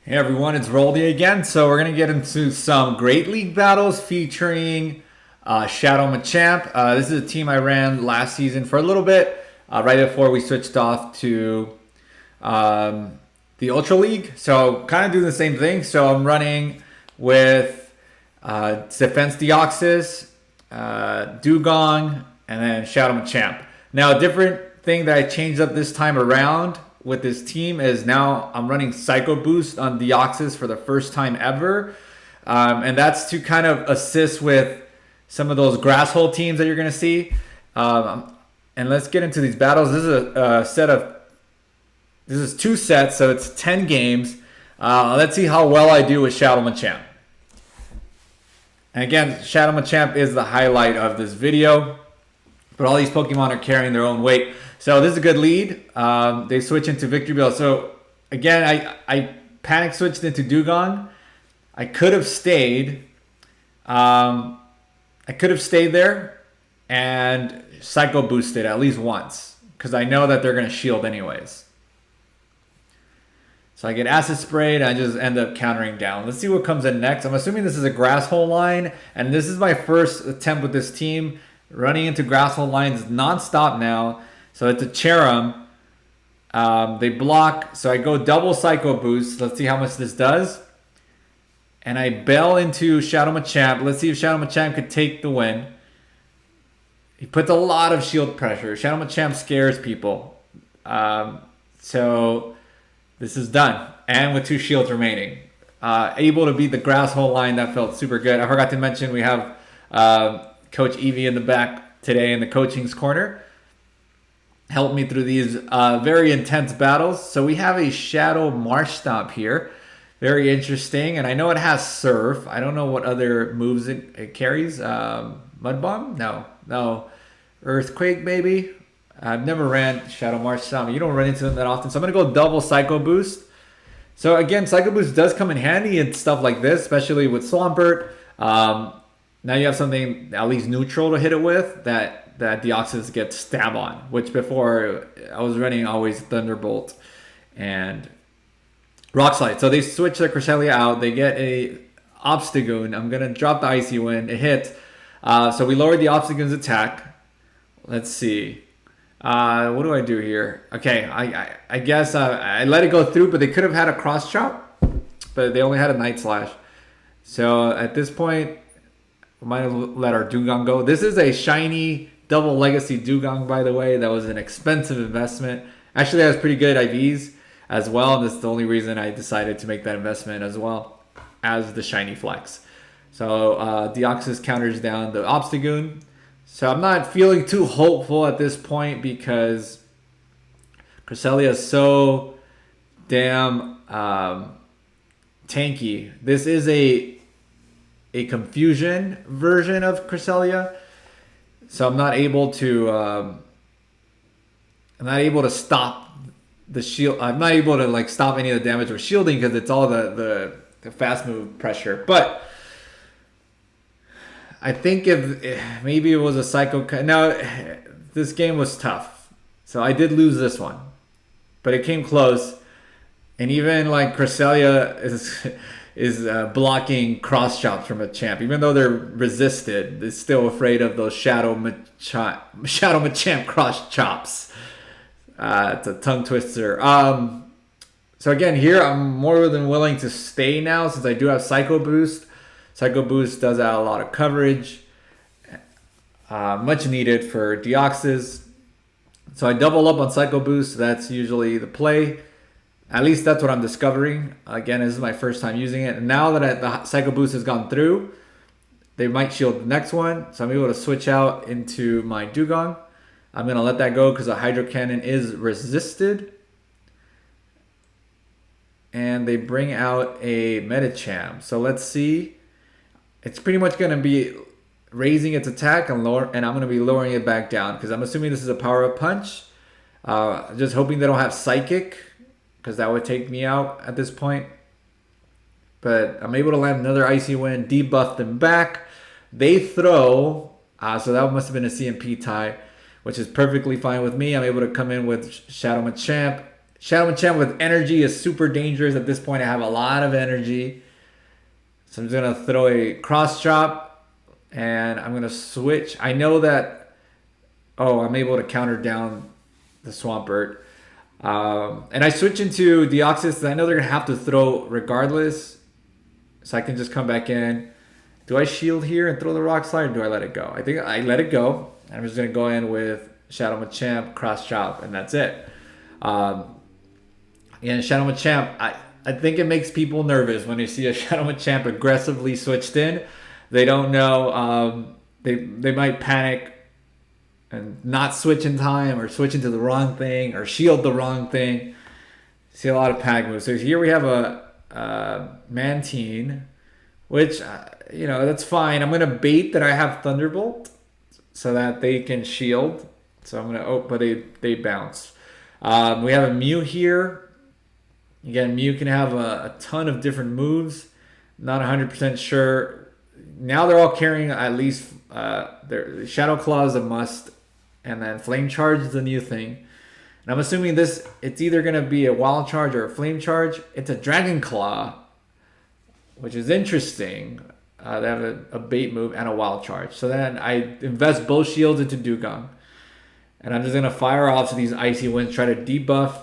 Hey everyone, it's Roldy again. So we're gonna get into some Great League battles featuring Shadow Machamp. This is a team I ran last season for a little bit, right before we switched off to the Ultra League. So kind of doing the same thing. So I'm running with Defense Deoxys, Dewgong, and then Shadow Machamp. Now, a different thing that I changed up this time around with this team is now I'm running Psycho Boost on Deoxys for the first time ever. And that's to kind of assist with some of those grass hole teams that you're going to see. And let's get into these battles. This is two sets, so it's 10 games. Let's see how well I do with Shadow Machamp. And again, Shadow Machamp is the highlight of this video. But all these Pokemon are carrying their own weight. So this is a good lead. They switch into Victory Bell. So again, I panic switched into Dewgong. I could have stayed. There and Psycho Boosted at least once. Because I know that they're going to shield anyways. So I get Acid Sprayed, I just end up countering down. Let's see what comes in next. I'm assuming this is a Grass Hole line, and this is my first attempt with this team. Running into Grass Hole lines non-stop now. So it's a Cherum. They block, so I go double Psycho Boost. Let's see how much this does. And I bail into Shadow Machamp. Let's see if Shadow Machamp could take the win. He puts a lot of shield pressure. Shadow Machamp scares people. So this is done. And with 2 shields remaining. Able to beat the Grass Hole line. That felt super good. I forgot to mention we have Coach Evie in the back today in the coaching's corner. Helped me through these very intense battles. So we have a Shadow Marshtomp here. Very interesting. And I know it has Surf. I don't know what other moves it carries. Mud Bomb? No. Earthquake, maybe? I've never ran Shadow Marshtomp. You don't run into them that often. So I'm going to go double Psycho Boost. So again, Psycho Boost does come in handy in stuff like this, especially with Swampert. Now you have something at least neutral to hit it with that Deoxys gets stab on. Which before I was running always Thunderbolt and Rock Slide. So they switch their Cresselia out. They get a Obstagoon. I'm going to drop the Icy Wind. It hits. So we lowered the Obstagoon's attack. Let's see. What do I do here? Okay, I guess I let it go through, but they could have had a cross chop, but they only had a Night Slash. So at this point, we might have let our Dewgong go. This is a shiny double legacy Dewgong, by the way. That was an expensive investment. Actually, that has pretty good IVs as well, and that's the only reason I decided to make that investment as well as the shiny flex. So Deoxys counters down the Obstagoon. So I'm not feeling too hopeful at this point because Cresselia is so damn tanky. This is a confusion version of Cresselia, so I'm not able to stop the shield. I'm not able to like stop any of the damage with shielding because it's all the fast move pressure. But I think if maybe it was a Psycho. Now, this game was tough. So I did lose this one. But it came close. And even like Cresselia is blocking cross chops from a champ. Even though they're resisted, they're still afraid of those Shadow Machamp cross chops. It's a tongue twister. So again, here I'm more than willing to stay now since I do have Psycho Boost. Psycho Boost does add a lot of coverage. Much needed for Deoxys. So I double up on Psycho Boost. That's usually the play. At least that's what I'm discovering. Again, this is my first time using it. And now that the Psycho Boost has gone through, they might shield the next one. So I'm able to switch out into my Dewgong. I'm going to let that go because the Hydro Cannon is resisted. And they bring out a Medicham. So let's see. It's pretty much going to be raising its attack and I'm going to be lowering it back down because I'm assuming this is a power-up punch. Just hoping they don't have Psychic because that would take me out at this point. But I'm able to land another Icy Wind, debuff them back. They throw, so that must have been a CMP tie, which is perfectly fine with me. I'm able to come in with Shadow Machamp, Shadow Machamp with energy is super dangerous. At this point, I have a lot of energy. So I'm just going to throw a cross chop. And I'm going to switch. I know that... Oh, I'm able to counter down the Swampert. And I switch into Deoxys. I know they're going to have to throw regardless. So I can just come back in. Do I shield here and throw the Rock Slide, or do I let it go? I think I let it go. I'm just going to go in with Shadow Machamp, Cross Chop, and that's it. And Shadow Machamp, I think it makes people nervous when they see a Shadow Machamp aggressively switched in. They don't know. They might panic and not switch in time, or switch into the wrong thing, or shield the wrong thing. See a lot of panic moves. So here we have a Mantine, which, that's fine. I'm going to bait that I have Thunderbolt so that they can shield. So I'm going to, but they bounce. We have a Mew here. Again, Mew can have a ton of different moves. Not 100% sure. Now they're all carrying at least, their Shadow Claw is a must. And then Flame Charge is a new thing. And I'm assuming it's either going to be a Wild Charge or a Flame Charge. It's a Dragon Claw, which is interesting. They have a bait move and a Wild Charge. So then I invest both shields into Dewgong. And I'm just going to fire off to these Icy Winds, try to debuff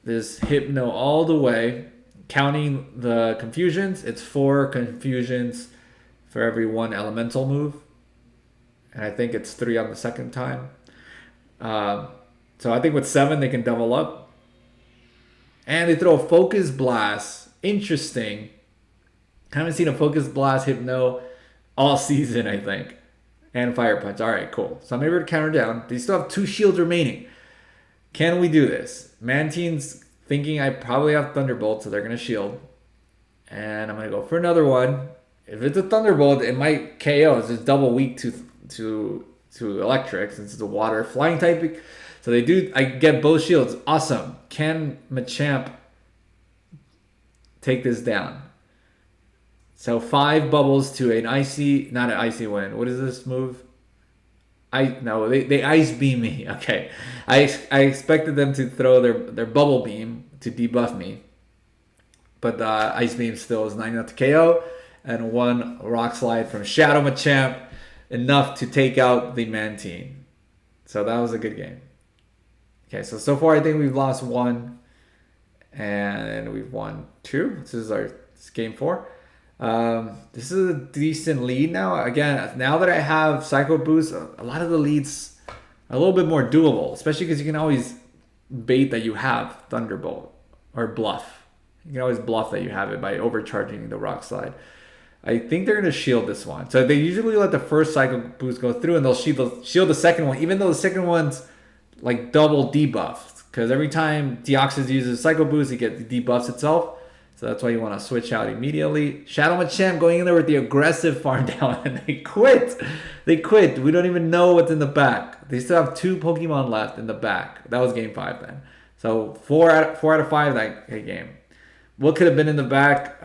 this Hypno all the way. Counting the confusions, it's 4 confusions for every 1 elemental move. And I think it's 3 on the second time. So I think with 7, they can double up. And they throw a Focus Blast. Interesting. Haven't seen a Focus Blast Hypno all season, I think. And Fire Punch. All right, cool. So I'm able to counter down. They still have 2 shields remaining. Can we do this? Mantine's thinking I probably have Thunderbolt, so they're going to shield. And I'm going to go for another one. If it's a Thunderbolt, it might KO. It's just double weak to Electric, since it's a water flying type. So they do. I get both shields. Awesome. Can Machamp take this down? So 5 bubbles to an icy, not an icy wind. What is this move? They ice beam me. Okay, I expected them to throw their bubble beam to debuff me, but the ice beam still is 9 enough to KO, and 1 rock slide from Shadow Machamp, enough to take out the Mantine. So that was a good game. Okay, so far I think we've lost 1, and we've won 2. This is game 4. This is a decent lead now. Again, now that I have Psycho Boost, a lot of the leads are a little bit more doable, especially because you can always bait that you have Thunderbolt, or bluff. You can always bluff that you have it by overcharging the Rock Slide. I think they're going to shield this one. So they usually let the first Psycho Boost go through, and they'll shield the second one, even though the second one's like double debuffed. Because every time Deoxys uses Psycho Boost, it debuffs itself. So that's why you want to switch out immediately. Shadow Machamp going in there with the aggressive farm down, and they quit. They quit. We don't even know what's in the back. They still have 2 Pokemon left in the back. That was game 5 then. So 4 out of 5 that game. What could have been in the back?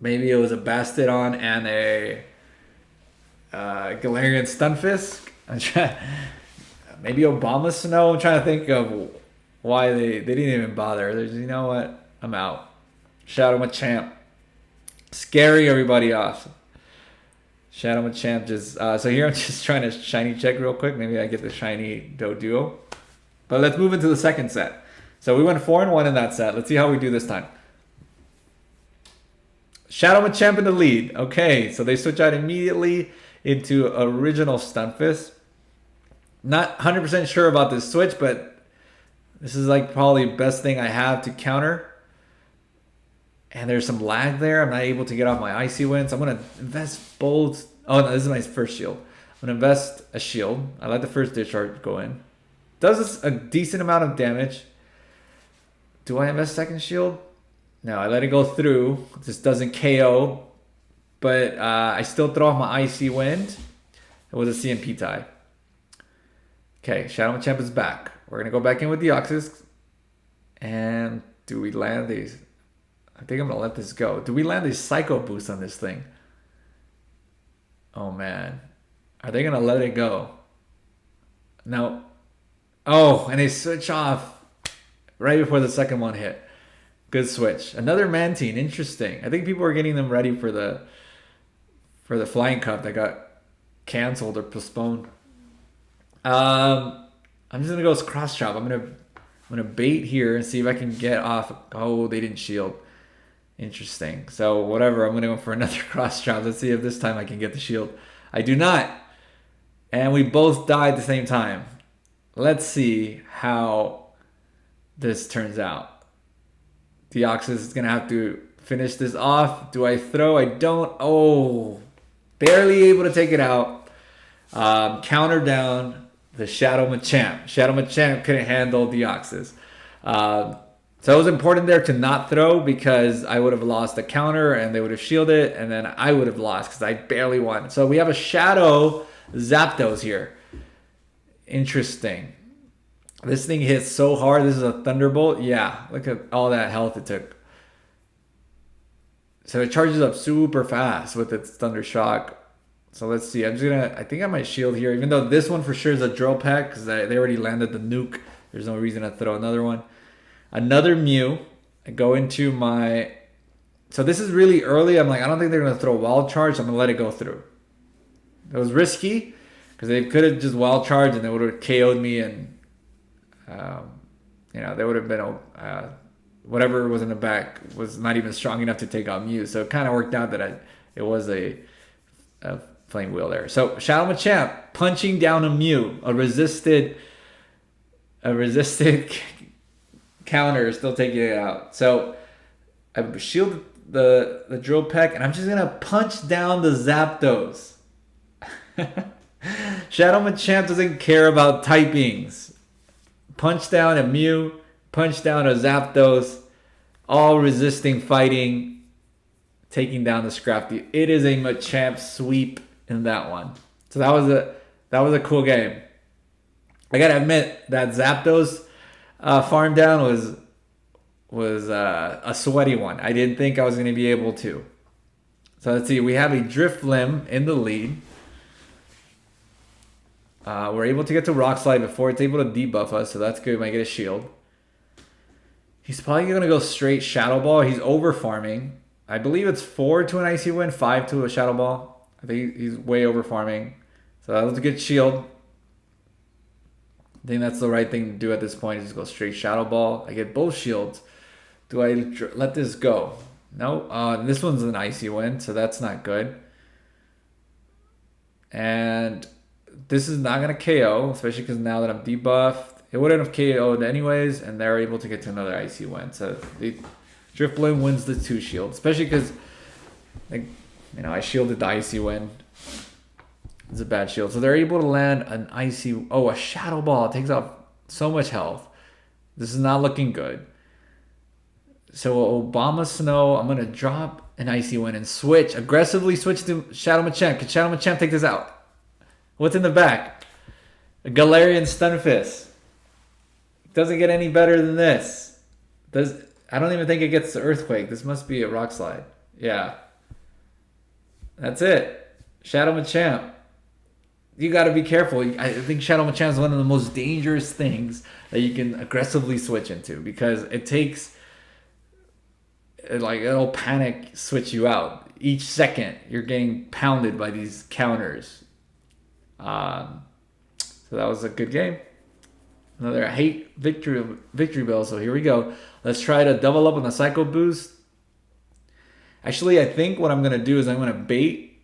Maybe it was a Bastodon and a Galarian Stunfisk. Maybe Obama Snow. I'm trying to think of why they didn't even bother. You know what? I'm out. Shadow Machamp. Scary everybody off. Shadow Machamp just... so here I'm just trying to shiny check real quick. Maybe I get the shiny Doduo. But let's move into the second set. So we went 4-1 in that set. Let's see how we do this time. Shadow Machamp in the lead. Okay, so they switch out immediately into original Stunfisk. Not 100% sure about this switch, but this is like probably the best thing I have to counter. And there's some lag there. I'm not able to get off my Icy Winds. I'm going to invest both. Oh, no, this is my first shield. I'm going to invest a shield. I let the first discharge go in. Does a decent amount of damage. Do I invest second shield? No, I let it go through. It just doesn't KO. But I still throw off my Icy Wind. It was a CMP tie. Okay, Shadow Machamp is back. We're going to go back in with Deoxys. And do we land these? I think I'm going to let this go. Do we land a Psycho Boost on this thing? Oh, man. Are they going to let it go? No. Oh, and they switch off. right before the second one hit. Good switch. Another Mantine. Interesting. I think people are getting them ready for the Flying Cup that got canceled or postponed. I'm just gonna go cross chop. I'm gonna bait here and see if I can get off. Oh, they didn't shield. Interesting. So whatever. I'm gonna go for another cross chop. Let's see if this time I can get the shield. I do not. And we both died at the same time. Let's see how this turns out. Deoxys is gonna have to finish this off. Do I throw? I don't. Oh, barely able to take it out. Counter down the Shadow Machamp. Shadow Machamp couldn't handle Deoxys. So it was important there to not throw because I would have lost the counter and they would have shielded and then I would have lost because I barely won. So we have a Shadow Zapdos here. Interesting. This thing hits so hard. This is a Thunderbolt. Yeah, look at all that health it took. So it charges up super fast with its Thunder Shock. So let's see. I think I might shield here, even though this one for sure is a Drill Peck because they already landed the nuke. There's no reason to throw another one. Another Mew. I go into my... So this is really early. I'm like, I don't think they're going to throw Wild Charge. So I'm going to let it go through. It was risky because they could have just Wild Charged and they would have KO'd me and... they would have been... whatever was in the back was not even strong enough to take out Mew. So it kind of worked out that it was a Flame Wheel there. So Shadow Machamp punching down a Mew, a resisted counter, still taking it out. So I shielded the Drill Peck, and I'm just gonna punch down the Zapdos. Shadow Machamp doesn't care about typings. Punch down a Mew, punch down a Zapdos, all resisting, fighting, taking down the Scrafty. It is a Machamp sweep in that one. So that was a cool game. I gotta admit that Zapdos farm down was a sweaty one. I didn't think I was gonna be able to. So let's see. We have a Drifblim in the lead. We're able to get to Rock Slide before it's able to debuff us, so that's good. We might get a shield. He's probably going to go straight Shadow Ball. He's over farming. I believe it's 4 to an Icy Wind, 5 to a Shadow Ball. I think he's way over farming. So that was a good shield. I think that's the right thing to do at this point, is just go straight Shadow Ball. I get both shields. Do I let this go? No. This one's an Icy Wind, so that's not good. And... this is not going to KO, especially because now that I'm debuffed, it wouldn't have KO'd anyways, and they're able to get to another Icy Wind. So the Drifblim wins the 2 shield, especially because I shielded the Icy Wind. It's a bad shield. So they're able to land an a Shadow Ball. It takes out so much health. This is not looking good. So Obama Snow, I'm going to drop an Icy Wind and aggressively switch to Shadow Machamp. Can Shadow Machamp take this out? What's in the back? A Galarian Stunfisk. Doesn't get any better than this. I don't even think it gets the Earthquake. This must be a Rock Slide. Yeah. That's it. Shadow Machamp. You got to be careful. I think Shadow Machamp is one of the most dangerous things that you can aggressively switch into because it takes... it'll panic switch you out. Each second, you're getting pounded by these counters. So that was a good game. Another hate victory bell. So here we go. Let's try to double up on the Psycho Boost. Actually, I think what I'm going to do is I'm going to bait.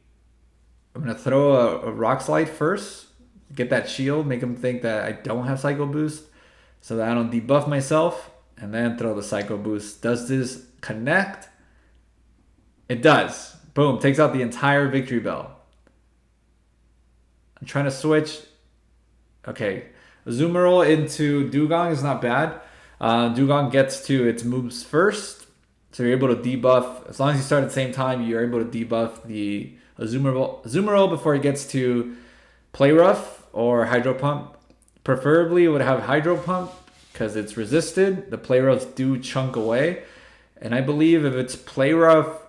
I'm going to throw a Rock Slide first. Get that shield. Make them think that I don't have Psycho Boost. So that I don't debuff myself. And then throw the Psycho Boost. Does this connect? It does. Boom. Takes out the entire victory bell. I'm trying to switch. Okay. Azumarill into Dewgong is not bad. Dewgong gets to its moves first. So you're able to debuff. As long as you start at the same time, you're able to debuff the Azumarill before it gets to Play Rough or Hydro Pump. Preferably it would have Hydro Pump because it's resisted. The Play Roughs do chunk away. And I believe if it's Play Rough,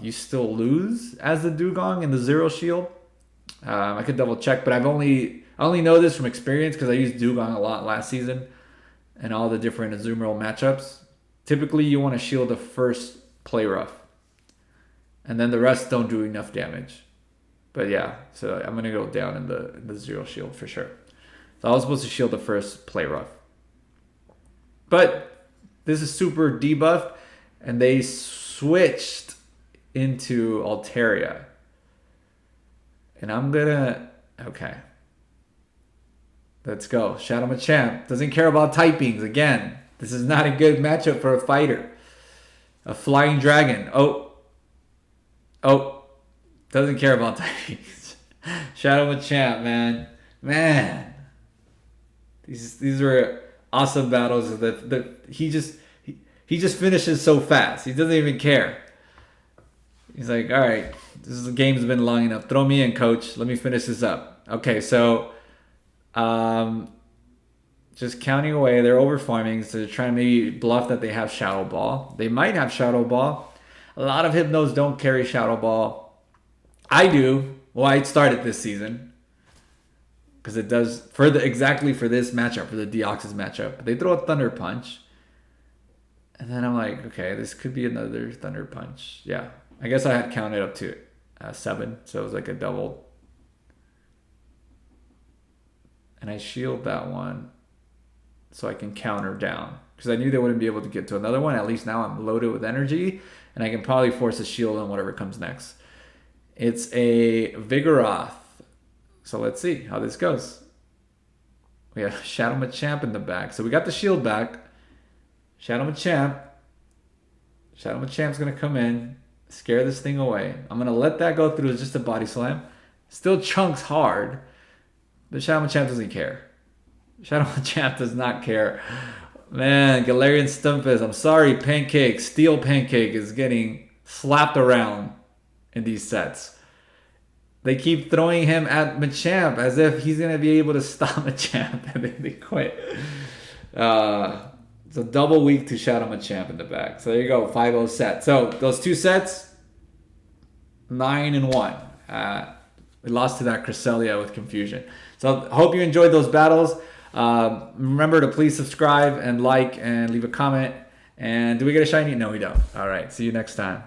you still lose as the Dewgong in the Zero Shield. I could double check, but I only know this from experience because I used Dewgong a lot last season. and all the different Azumarill matchups, typically you want to shield the first play rough. And then the rest don't do enough damage. But yeah, so I'm going to go down in the 0 shield for sure. So I was supposed to shield the first play rough. But this is super debuffed, and they switched into Altaria. And I'm going to... Okay. Let's go. Shadow Machamp doesn't care about typings. Again, this is not a good matchup for a fighter. A Flying Dragon. Oh, doesn't care about typings. Shadow Machamp, man. These were awesome battles. He just finishes so fast. He doesn't even care. He's like, all right, the game's been long enough. Throw me in, coach. Let me finish this up. Okay, so just counting away. They're overfarming, so they're trying to maybe bluff that they have Shadow Ball. They might have Shadow Ball. A lot of Hypnos don't carry Shadow Ball. I do. Well, I started this season because it does exactly for this matchup, for the Deoxys matchup. They throw a Thunder Punch, and then I'm like, okay, this could be another Thunder Punch. Yeah, I guess I had counted up to 7, so it was like a double. And I shield that one so I can counter down because I knew they wouldn't be able to get to another one. At least now I'm loaded with energy, and I can probably force a shield on whatever comes next. It's a Vigoroth. So let's see how this goes. We have Shadow Machamp in the back. So we got the shield back. Shadow Machamp's going to come in, scare this thing away. I'm going to let that go through as just a body slam. Still chunks hard, but Shadow Machamp doesn't care. Shadow Machamp does not care. Man, Galarian Stumpus, I'm sorry, Pancake, Steel Pancake is getting slapped around in these sets. They keep throwing him at Machamp as if he's going to be able to stop Machamp, and then they quit. It's a double week to Shadow Machamp in the back. So there you go, 5-0 set. So those 2 sets, 9-1. We lost to that Cresselia with Confusion. So I hope you enjoyed those battles. Remember to please subscribe and like and leave a comment. And do we get a shiny? No, we don't. All right. See you next time.